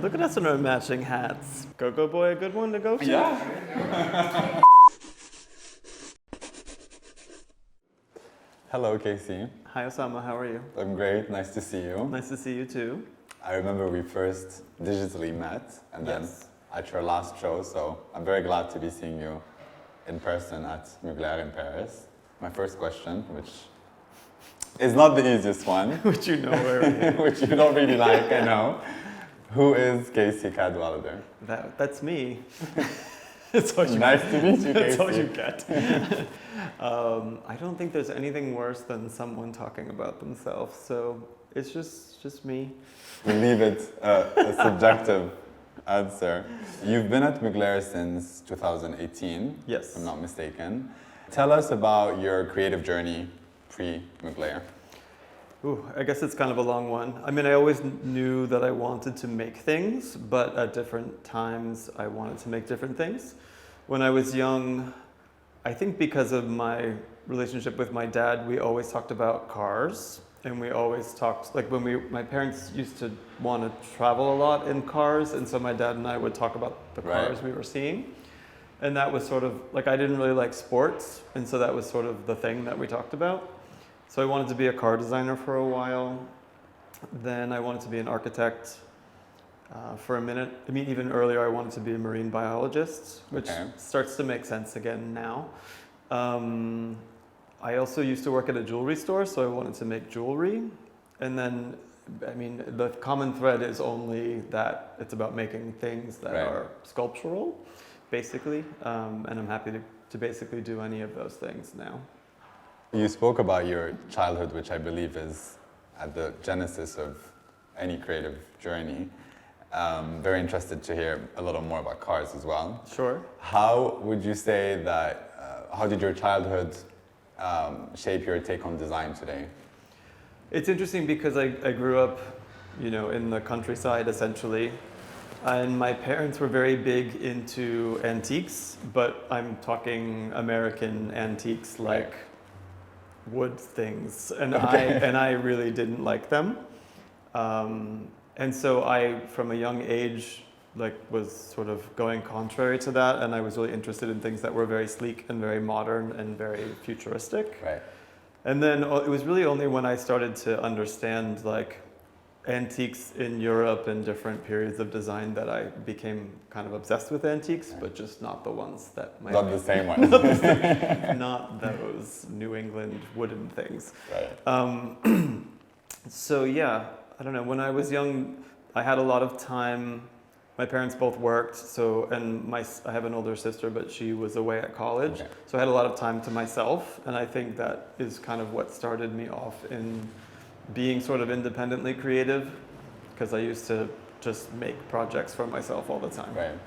Look at us in our matching hats. Go-Go Boy, a good one to go to? Yeah. Hello, Casey. Hi, Osama. How are you? I'm great. Nice to see you. Nice to see you too. I remember we first digitally met, and then at your last show, so I'm very glad to be seeing you in person at Mugler in Paris. My first question, which is not the easiest one. Which you know already. Which you don't really like, I know. Who is Casey Cadwallader? That's me. That's all you Nice to meet you, Casey. That's all you get. I don't think there's anything worse than someone talking about themselves, so it's just me. We leave it a subjective answer. You've been at Mugler since 2018, Yes. if I'm not mistaken. Tell us about your creative journey pre-Mugler. Ooh, I guess it's kind of a long one. I mean, I always knew that I wanted to make things, but at different times I wanted to make different things. When I was young, I think because of my relationship with my dad, we always talked about cars. And we always talked, like my parents used to want to travel a lot in cars, and so my dad and I would talk about the cars we were seeing. And that was sort of, like I didn't really like sports, and so that was sort of the thing that we talked about. So I wanted to be a car designer for a while. Then I wanted to be an architect for a minute. I mean, even earlier I wanted to be a marine biologist, which starts to make sense again now. I also used to work at a jewelry store, so I wanted to make jewelry. And then, I mean, the common thread is only that it's about making things that are sculptural, basically. And I'm happy to basically do any of those things now. You spoke about your childhood, which I believe is at the genesis of any creative journey. Very interested to hear a little more about cars as well. Sure. How would you say that, how did your childhood shape your take on design today? It's interesting because I grew up, in the countryside essentially. And my parents were very big into antiques, but I'm talking American antiques like wood things, and I really didn't like them, and so I, from a young age, was sort of going contrary to that, and I was really interested in things that were very sleek and very modern and very futuristic. Right. And then it was really only when I started to understand antiques in Europe and different periods of design that I became kind of obsessed with antiques, but just not the ones that not the same ones. Not those New England wooden things. Right. So yeah, I don't know. When I was young, I had a lot of time. My parents both worked, and I have an older sister, but she was away at college, so I had a lot of time to myself, and I think that is kind of what started me off in being sort of independently creative, because I used to just make projects for myself all the time. Right.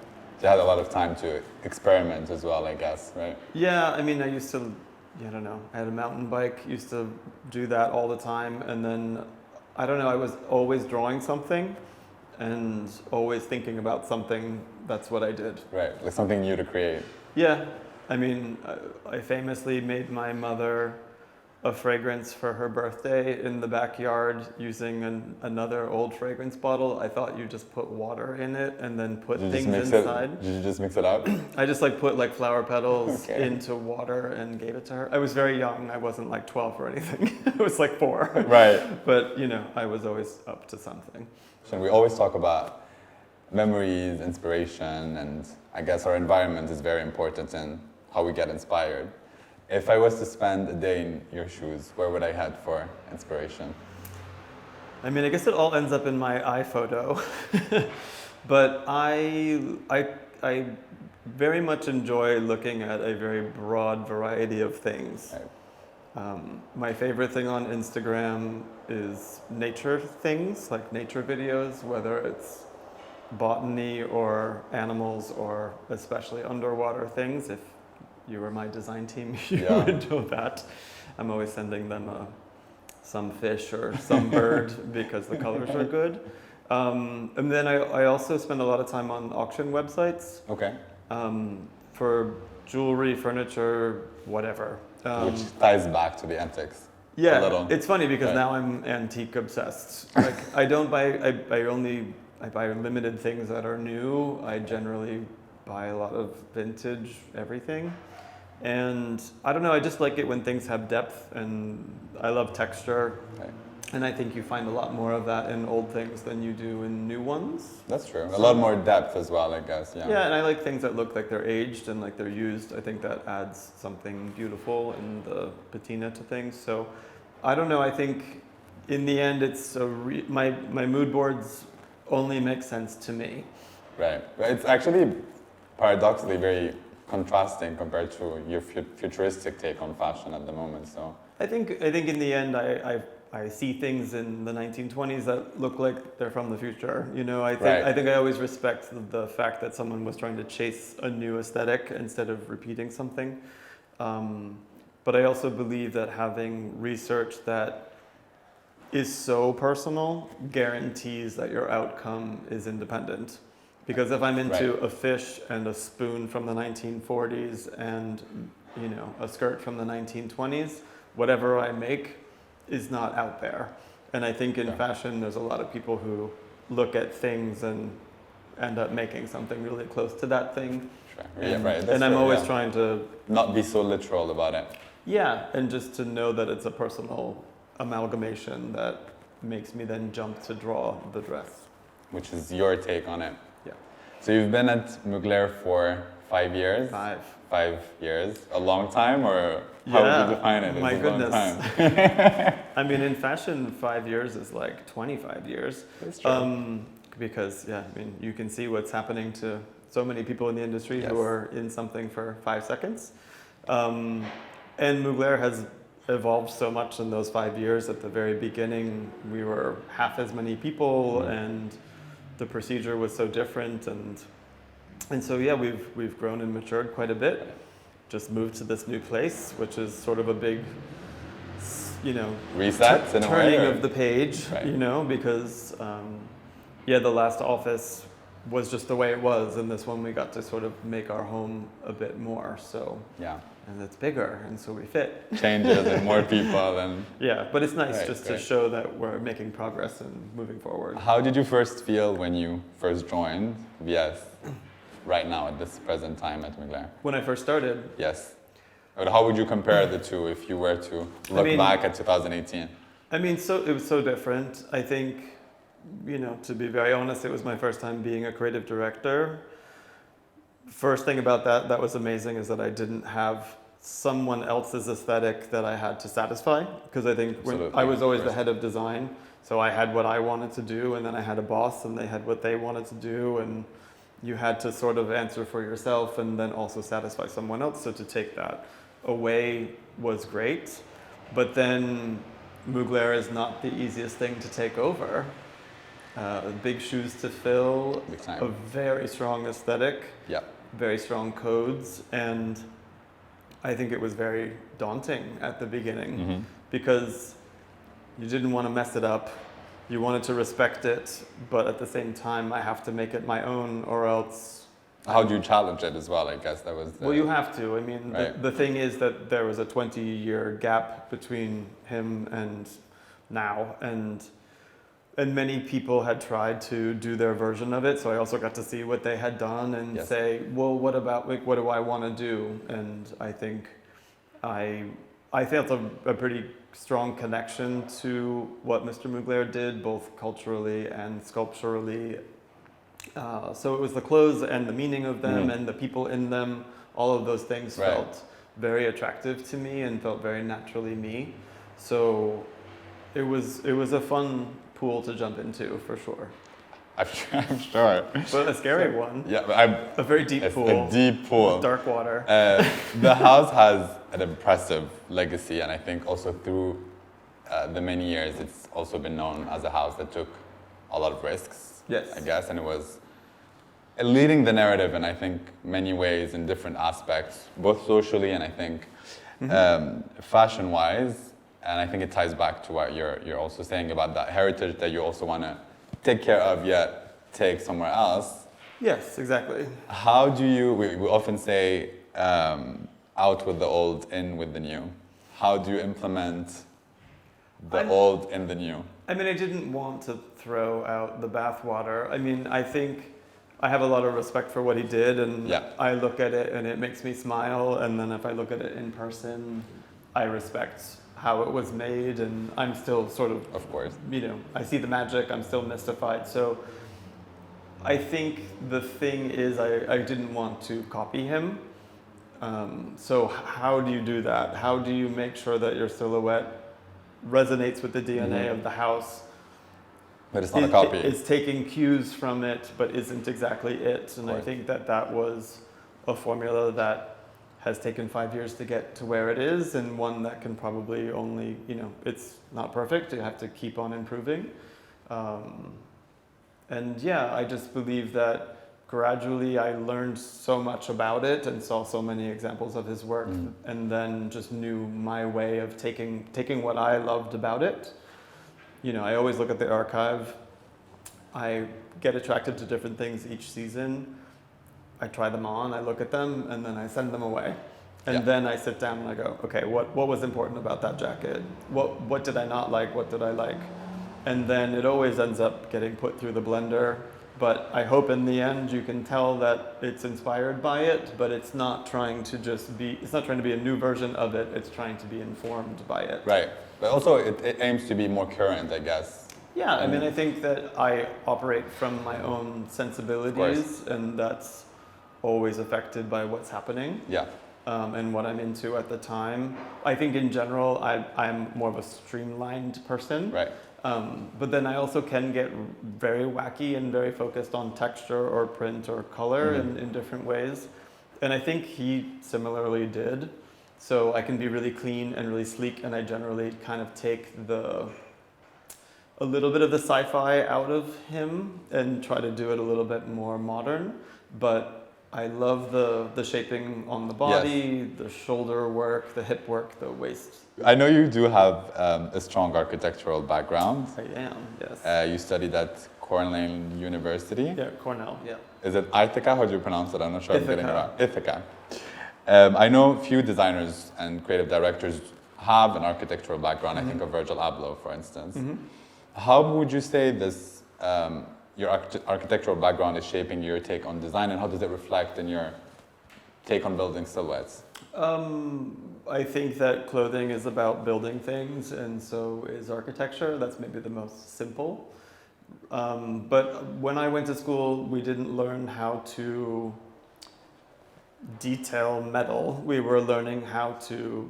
You had a lot of time to experiment as well, I guess, right? Yeah, I mean, I used to, I don't know, I had a mountain bike, used to do that all the time, and then, I don't know, I was always drawing something and always thinking about something. That's what I did. Right, like something new to create. Yeah, I mean, I famously made my mother a fragrance for her birthday in the backyard using another old fragrance bottle. I thought you just put water in it and then put things inside. Did you just mix it up? I just put flower petals into water and gave it to her. I was very young. I wasn't 12 or anything. I was 4. Right. But I was always up to something. So we always talk about memories, inspiration, and I guess our environment is very important in how we get inspired. If I was to spend a day in your shoes, where would I head for inspiration? I mean, I guess it all ends up in my iPhoto, but I very much enjoy looking at a very broad variety of things. Right. My favorite thing on Instagram is nature things, like nature videos, whether it's botany or animals or especially underwater things. If you were my design team, you would know that. I'm always sending them some fish or some bird because the colors are good. And then I also spend a lot of time on auction websites. Okay. For jewelry, furniture, whatever. Which ties back to the antiques. Yeah, it's funny because now I'm antique obsessed. I don't buy. I buy limited things that are new. I generally buy a lot of vintage everything. And I don't know, I just like it when things have depth, and I love texture. Right. And I think you find a lot more of that in old things than you do in new ones. That's true. A lot more depth as well, I guess. Yeah. Yeah, and I like things that look like they're aged and like they're used. I think that adds something beautiful in the patina to things. So I don't know, I think in the end it's my mood boards only make sense to me. Right. But it's actually paradoxically very contrasting compared to your futuristic take on fashion at the moment. So I think in the end I see things in the 1920s that look like they're from the future. You know, I think I always respect the fact that someone was trying to chase a new aesthetic instead of repeating something. But I also believe that having research that is so personal guarantees that your outcome is independent. Because if I'm into a fish and a spoon from the 1940s and, you know, a skirt from the 1920s, whatever I make is not out there. And I think in fashion, there's a lot of people who look at things and end up making something really close to that thing. Sure. And, yeah, right. And I'm always trying to not be so literal about it. Yeah, and just to know that it's a personal amalgamation that makes me then jump to draw the dress. Which is your take on it. Yeah. So you've been at Mugler for 5 years? 5 years. A long time, or how would you define it? My goodness. Long time. I mean, in fashion, 5 years is like 25 years. That's true. Because, I mean, you can see what's happening to so many people in the industry who are in something for 5 seconds. And Mugler has evolved so much in those 5 years. At the very beginning, we were half as many people, and the procedure was so different. And so, we've grown and matured quite a bit. Just moved to this new place, which is sort of a big, reset, turning of the page, because, the last office was just the way it was, and this one we got to sort of make our home a bit more. So and it's bigger, and so we fit. Changes and more people and but it's nice to show that we're making progress and moving forward. How did you first feel when you first joined VS? Right now at this present time at Mugler? When I first started? Yes. But how would you compare the two if you were to look back at 2018? I mean, it was so different. I think, to be very honest, it was my first time being a creative director. First thing about that was amazing, is that I didn't have someone else's aesthetic that I had to satisfy. Because I think I was always the head of design, so I had what I wanted to do, and then I had a boss, and they had what they wanted to do, and you had to sort of answer for yourself and then also satisfy someone else. So to take that away was great. But then Mugler is not the easiest thing to take over. Big shoes to fill, a very strong aesthetic, very strong codes. And I think it was very daunting at the beginning because you didn't want to mess it up. You wanted to respect it, but at the same time, I have to make it my own, or else. How do you challenge it as well? I guess that was. Well, you have to. I mean, the thing is that there was a 20-year gap between him and now, and many people had tried to do their version of it. So I also got to see what they had done and say, well, what about what do I want to do? And I think I felt a pretty strong connection to what Mr. Mugler did, both culturally and sculpturally. So it was the clothes and the meaning of them and the people in them. All of those things felt very attractive to me and felt very naturally me. So it was a fun pool to jump into, for sure. I'm sure. But a scary one. Yeah, a very deep pool. A deep pool. Dark water. The house has an impressive legacy, and I think also through the many years, it's also been known as a house that took a lot of risks. Yes. I guess, and it was leading the narrative in, I think, many ways in different aspects, both socially and I think fashion-wise. And I think it ties back to what you're also saying about that heritage that you also want to take care of, yet take somewhere else. Yes, exactly. How do you, we often say, out with the old, in with the new. How do you implement the old in the new? I mean, I didn't want to throw out the bathwater. I mean, I think I have a lot of respect for what he did, and Yeah. I look at it and it makes me smile. And then if I look at it in person, I respect how it was made, and I'm still sort Of course. I see the magic, I'm still mystified. So I think the thing is, I didn't want to copy him. So how do you do that? How do you make sure that your silhouette resonates with the DNA of the house? But it's not a copy. It's taking cues from it, but isn't exactly it. And I think that was a formula that has taken 5 years to get to where it is, and one that can probably only, it's not perfect. You have to keep on improving. And yeah, I just believe that gradually I learned so much about it and saw so many examples of his work, and then just knew my way of taking what I loved about it. I always look at the archive. I get attracted to different things each season. I try them on, I look at them, and then I send them away. And then I sit down and I go, okay, what was important about that jacket? What did I not like? What did I like? And then it always ends up getting put through the blender. But I hope in the end you can tell that it's inspired by it, but it's not trying to be a new version of it. It's trying to be informed by it. Right. But also it aims to be more current, I guess. Yeah, I mean, I think that I operate from my own sensibilities, and that's always affected by what's happening. Yeah. And what I'm into at the time. I think in general, I'm more of a streamlined person. Right. But then I also can get very wacky and very focused on texture or print or color in different ways. And I think he similarly did. So I can be really clean and really sleek, and I generally kind of take a little bit of the sci-fi out of him and try to do it a little bit more modern. But I love the shaping on the body, the shoulder work, the hip work, the waist. I know you do have a strong architectural background. I am, yes. You studied at Cornell University. Yeah, Cornell, yeah. Is it Ithaca? How do you pronounce it? I'm not sure I'm getting it Ithaca. right. Ithaca. I know few designers and creative directors have an architectural background. I think of Virgil Abloh, for instance. How would you say this, your architectural background is shaping your take on design, and how does it reflect in your take on building silhouettes? I think that clothing is about building things, and so is architecture. That's maybe the most simple. But when I went to school, we didn't learn how to detail metal. We were learning how to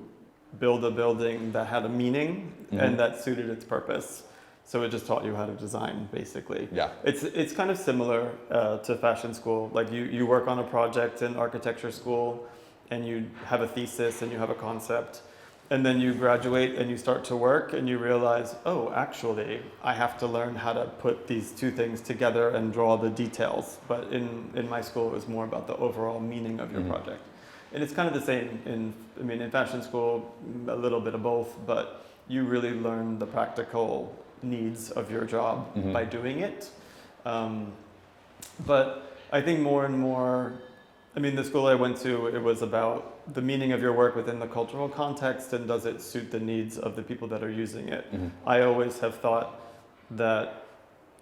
build a building that had a meaning and that suited its purpose. So it just taught you how to design, basically. Yeah. It's kind of similar to fashion school. Like you work on a project in architecture school, and you have a thesis and you have a concept, and then you graduate and you start to work and you realize, oh, actually, I have to learn how to put these two things together and draw the details. But in my school, it was more about the overall meaning of your project. And it's kind of the same in fashion school, a little bit of both, but you really learn the practical needs of your job by doing it. But I think more and more, the school I went to, it was about the meaning of your work within the cultural context, and does it suit the needs of the people that are using it. I always have thought that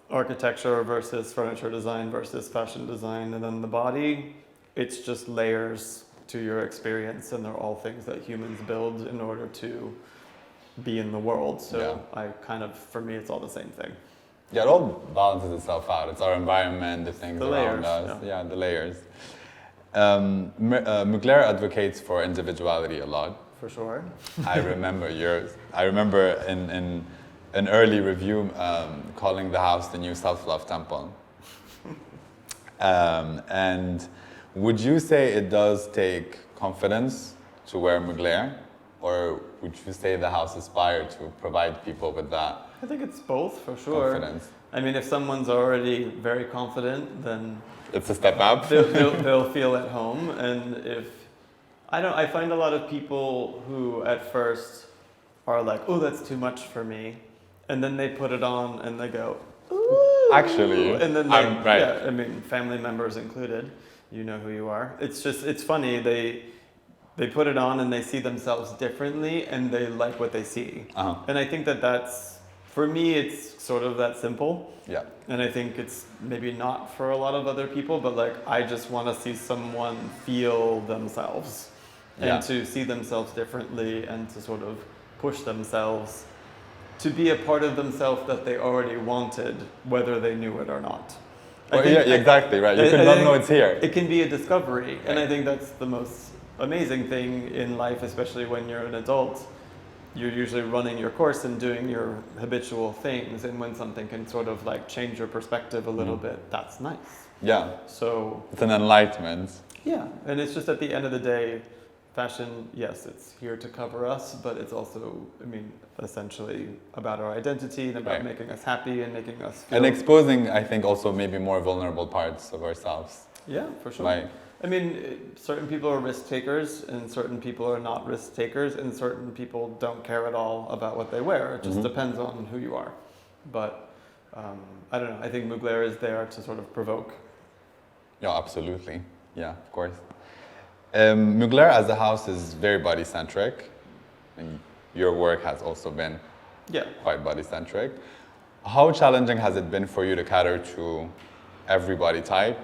architecture versus furniture design versus fashion design, and then the body, it's just layers to your experience, and they're all things that humans build in order to be in the world. So for me, it's all the same thing. Yeah, it all balances itself out. It's our environment, the things The around layers, us. Yeah, the layers. Mugler advocates for individuality a lot. For sure. I remember in an early review calling the house the new self-love temple. And would you say it does take confidence to wear Mugler, or would you say the house aspired to provide people with that? I think it's both, for sure. Confidence. If someone's already very confident, then It's a step up. they'll feel at home. And I find a lot of people who at first are like, oh, that's too much for me. And then they put it on and they go, ooh. Actually, and then I'm right. Yeah, family members included, you know who you are. It's funny, they put it on and they see themselves differently and they like what they see. And I think that's For me, it's sort of that simple. Yeah. And I think it's maybe not for a lot of other people, but like I just want to see someone feel themselves and to see themselves differently and to sort of push themselves to be a part of themselves that they already wanted, whether they knew it or not. Well, yeah, exactly, right. You could not know it's here. It can be a discovery. And I think that's the most amazing thing in life, especially when you're an adult. You're usually running your course and doing your habitual things. And when something can sort of like change your perspective a little bit, that's nice. Yeah. So it's an enlightenment. Yeah. And it's just at the end of the day, fashion, yes, it's here to cover us, but it's also, I mean, essentially about our identity and about making us happy and making us feel... And exposing, I think, also maybe more vulnerable parts of ourselves. Yeah, for sure. I mean, certain people are risk takers and certain people are not risk takers and certain people don't care at all about what they wear. It just depends on who you are. But I don't know, I think Mugler is there to sort of provoke. Yeah, absolutely. Yeah, of course. Mugler as a house is very body-centric, and your work has also been quite body-centric. How challenging has it been for you to cater to every body type,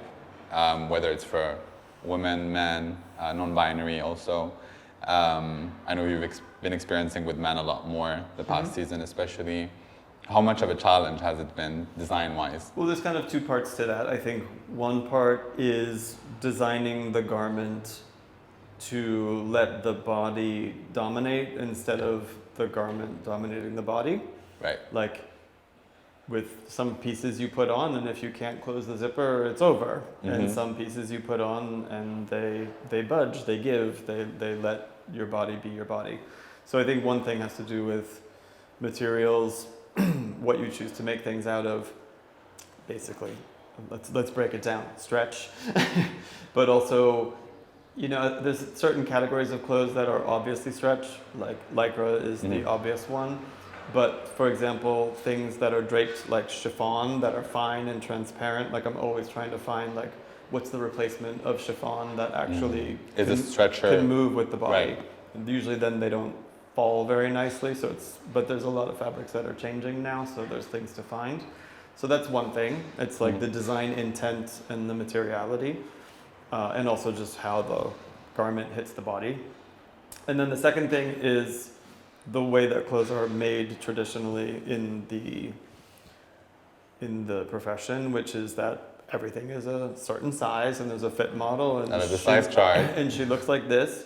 whether it's for women, men, non-binary also? I know you've been experiencing with men a lot more the past season especially. How much of a challenge has it been design-wise? Well, there's kind of two parts to that. I think one part is designing the garment to let the body dominate instead of the garment dominating the body. Right. Like with some pieces you put on and if you can't close the zipper, it's over. And some pieces you put on and they budge, they give, they let your body be your body. So I think one thing has to do with materials, what you choose to make things out of, basically. Let's break it down. Stretch. But also, you know, there's certain categories of clothes that are obviously stretch, like Lycra is the obvious one. But for example, things that are draped like chiffon that are fine and transparent, like I'm always trying to find like what's the replacement of chiffon that actually can move with the body. Right. And usually then they don't fall very nicely, so but there's a lot of fabrics that are changing now, so there's things to find. So that's one thing. It's like the design intent and the materiality, and also just how the garment hits the body. And then the second thing is the way that clothes are made traditionally in the profession, which is that everything is a certain size and there's a fit model and there's a size chart and she looks like this.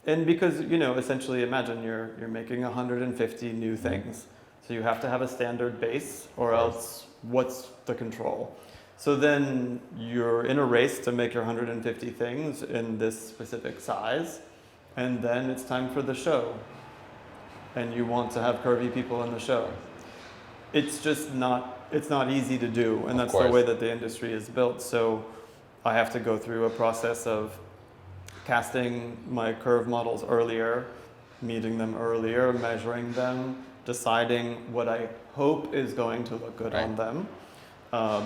And because, you know, essentially imagine you're making 150 new things. So you have to have a standard base or else what's the control? So then you're in a race to make your 150 things in this specific size. And then it's time for the show. And you want to have curvy people in the show. It's just it's not easy to do. And that's the way that the industry is built. So I have to go through a process of casting my curve models earlier, meeting them earlier, measuring them, deciding what I hope is going to look good on them,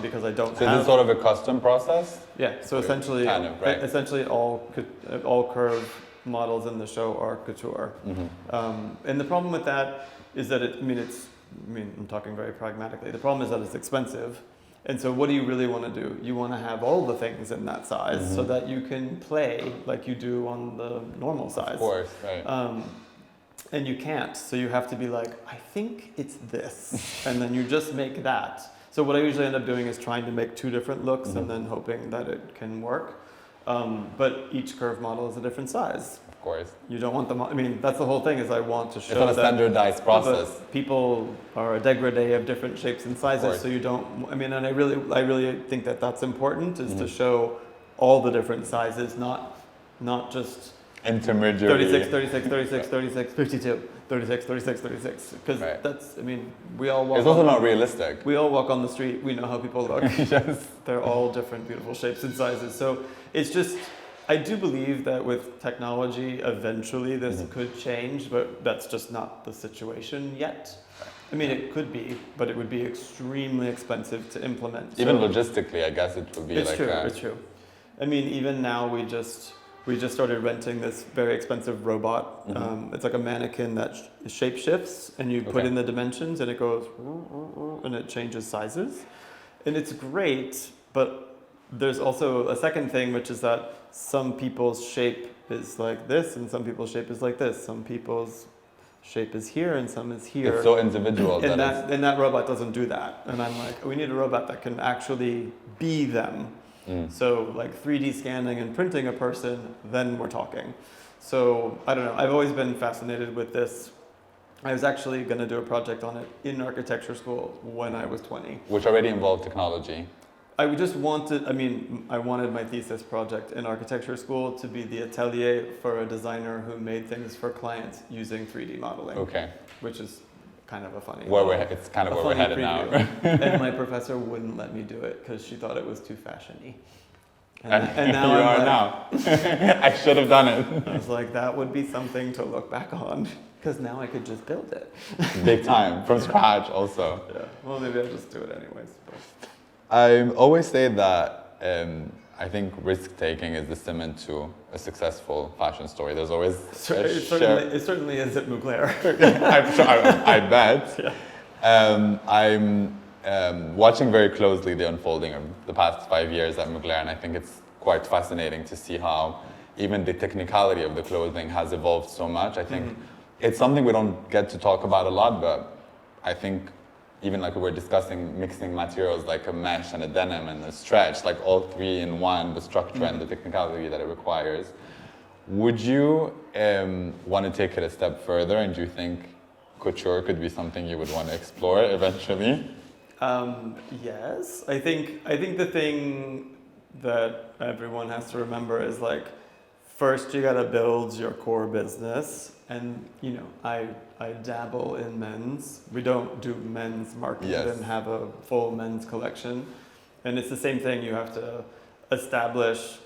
because I don't have... So is it sort of a custom process? Yeah, so essentially, essentially all curve models in the show are couture. And the problem with that is that I'm talking very pragmatically. The problem is that it's expensive. And so what do you really want to do? You want to have all the things in that size so that you can play like you do on the normal size. Of course, right. And you can't. So you have to be like, I think it's this. And then you just make that. So what I usually end up doing is trying to make two different looks and then hoping that it can work. But each curve model is a different size. Of course. You don't want them. I mean, that's the whole thing. Is I want to show it's not a standardized process. People are a dégradé of different shapes and sizes, so you don't. I mean, and I really think that that's important is to show all the different sizes, not just intermediary 36, 36, 36, 36, 52, 36, 36, 36. Because that's. I mean, we all walk. It's also not realistic. We all walk on the street. We know how people look. Yes. They're all different, beautiful shapes and sizes. So it's just. I do believe that with technology, eventually this could change, but that's just not the situation yet. I mean, it could be, but it would be extremely expensive to implement. Even logistically, I guess it would be it's true. I mean, even now we just started renting this very expensive robot. It's like a mannequin that shape shifts, and you put in the dimensions, and it goes, and it changes sizes. And it's great, but there's also a second thing, which is that some people's shape is like this, and some people's shape is like this. Some people's shape is here, and some is here. It's so individual. And that robot doesn't do that. And I'm like, we need a robot that can actually be them. So like 3D scanning and printing a person, then we're talking. So I don't know, I've always been fascinated with this. I was actually going to do a project on it in architecture school when I was 20. Which already involved technology. I wanted my thesis project in architecture school to be the atelier for a designer who made things for clients using 3D modeling. Okay. Which is kind of a funny. It's kind of where we're headed now. And my professor wouldn't let me do it because she thought it was too fashion-y. And now you are now. I should have done it. I was like, that would be something to look back on, because now I could just build it. Big time, from scratch also. Yeah, well, maybe I'll just do it anyways. But. I always say that I think risk-taking is the cement to a successful fashion story. There's always it certainly is at Mugler. I bet. Yeah. I'm watching very closely the unfolding of the past 5 years at Mugler, and I think it's quite fascinating to see how even the technicality of the clothing has evolved so much. I think it's something we don't get to talk about a lot, but I think even like we were discussing mixing materials like a mesh and a denim and a stretch, like all three in one, the structure and the technicality that it requires. Would you want to take it a step further, and do you think couture could be something you would want to explore eventually? Yes, I think the thing that everyone has to remember is like, first you gotta build your core business, and you know, I dabble in men's. We don't do men's marketing and have a full men's collection, and it's the same thing. You have to establish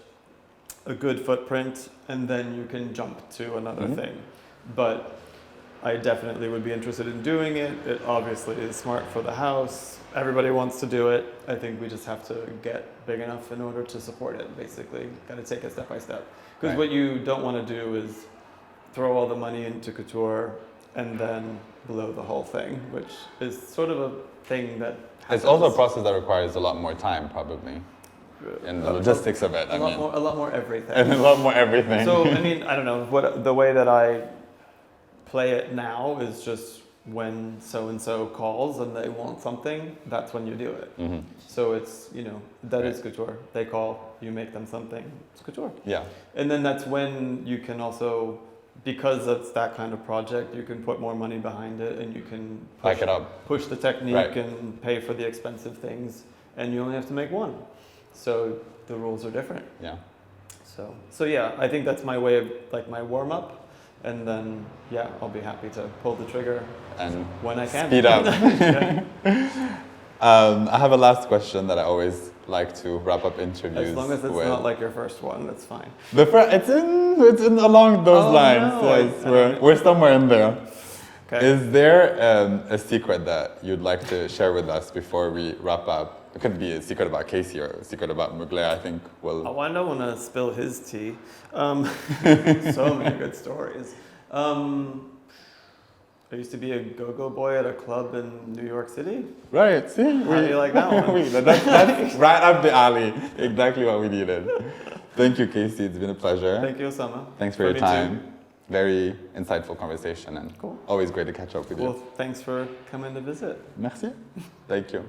a good footprint, and then you can jump to another thing. But I definitely would be interested in doing it. It obviously is smart for the house. Everybody wants to do it. I think we just have to get big enough in order to support it, basically. Got to take it step by step. Because what you don't want to do is throw all the money into couture and then blow the whole thing, which is sort of a thing that happens. It's also a process that requires a lot more time, probably, in the logistics of it. A lot more everything. And a lot more everything. So, I mean, I don't know. The way that I play it now is just when so-and-so calls and they want something, that's when you do it. So it's, you know, that is couture. They call, you make them something, it's couture. Yeah. And then that's when you can also, because it's that kind of project, you can put more money behind it, and you can back it up, push the technique and pay for the expensive things, and you only have to make one. So the rules are different. Yeah. So yeah, I think that's my way of, like, my warm-up. And then, yeah, I'll be happy to pull the trigger and when I can. Speed up. I have a last question that I always like to wrap up interviews. As long as it's not like your first one, that's fine. It's in along those lines. No, Yes, we're somewhere in there. Okay. Is there a secret that you'd like to share with us before we wrap up? It could be a secret about Casey or a secret about Mugler. I think we'll. Oh, I don't want to spill his tea. So many good stories. I used to be a go-go boy at a club in New York City. Right, see? How do you like that one? That's right up the alley. Exactly what we needed. Thank you, Casey. It's been a pleasure. Thank you, Osama. Thanks for your time. Very insightful conversation, and always great to catch up with you. Well, thanks for coming to visit. Merci. Thank you.